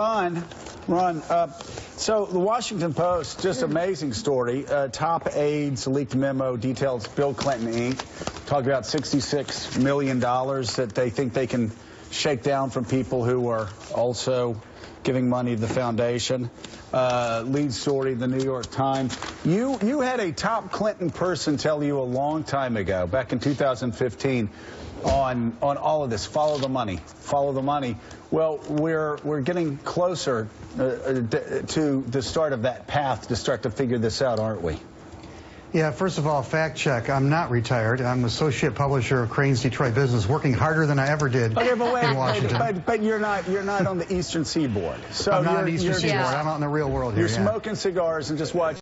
Ron, so the Washington Post, just amazing story. Top aides leaked memo details Bill Clinton Inc. Talk about $66 million that they think they can shake down from people who are also giving money to the foundation. Lead story, the New York Times. You had a top Clinton person tell you a long time ago, back in 2015, on all of this. Follow the money. Follow the money. Well, we're getting closer to the start of that path to start to figure this out, aren't we? Yeah, first of all, fact check. I'm not retired. I'm associate publisher of Crane's Detroit Business, working harder than I ever did in Washington. But you're not on the Eastern Seaboard. So I'm not on the Eastern Seaboard. I'm out in the real world here. You're smoking cigars and just watching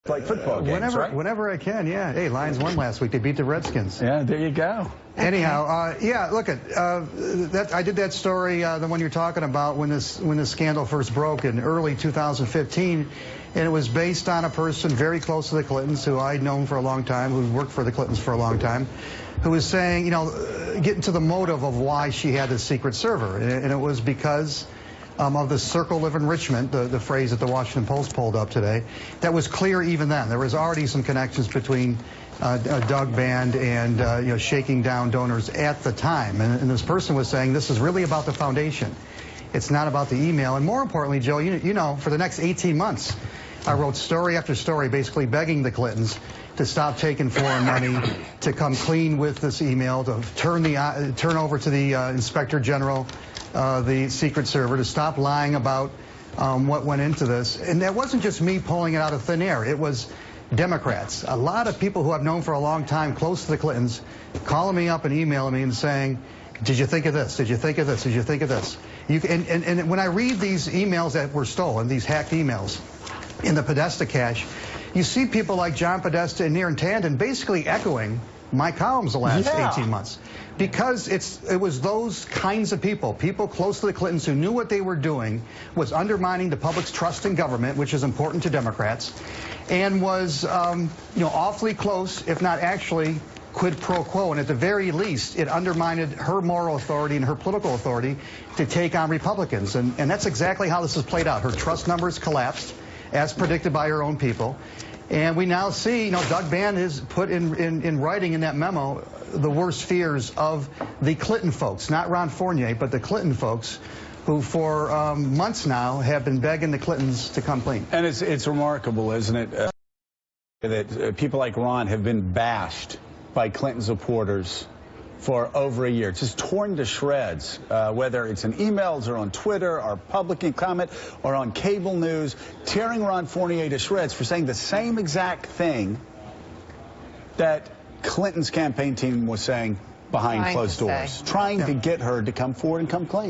like football games, right? Whenever I can, yeah. Hey, Lions won last week. They beat the Redskins. Yeah, there you go. Anyhow, yeah, look, I did that story, the one you're talking about, when this scandal first broke in early 2015, and it was based on a person very close to the Clintons, who I'd known for a long time, who worked for the Clintons for a long time, who was saying, you know, getting to the motive of why she had this secret server, and it was because of the circle of enrichment, the phrase that the Washington Post pulled up today. That was clear even then. There was already some connections between Doug Band and you know, shaking down donors at the time. And this person was saying this is really about the foundation. It's not about the email. And more importantly, Joe, you know, for the next 18 months, I wrote story after story basically begging the Clintons to stop taking foreign money, to come clean with this email, to turn over to the Inspector General the secret server, to stop lying about what went into this. And that wasn't just me pulling it out of thin air. It was Democrats, a lot of people who I've known for a long time, close to the Clintons, calling me up and emailing me and saying, did you think of this? Did you think of this? Did you think of this? And when I read these emails that were stolen, these hacked emails in the Podesta cache, you see people like John Podesta and Near Tandon basically echoing my columns the last 18 months. Because it was those kinds of people close to the Clintons who knew what they were doing, was undermining the public's trust in government, which is important to Democrats, and was you know, awfully close, if not actually quid pro quo, and at the very least, it undermined her moral authority and her political authority to take on Republicans. And that's exactly how this has played out. Her trust numbers collapsed, as predicted by her own people. And we now see, you know, Doug Band has put in writing in that memo the worst fears of the Clinton folks, not Ron Fournier, but the Clinton folks, who for months now have been begging the Clintons to come clean. And it's remarkable, isn't it, that people like Ron have been bashed by Clinton supporters for over a year, just torn to shreds, whether it's in emails or on Twitter or public comment or on cable news, tearing Ron Fournier to shreds for saying the same exact thing that Clinton's campaign team was saying behind closed doors, trying to get her to come forward and come clean.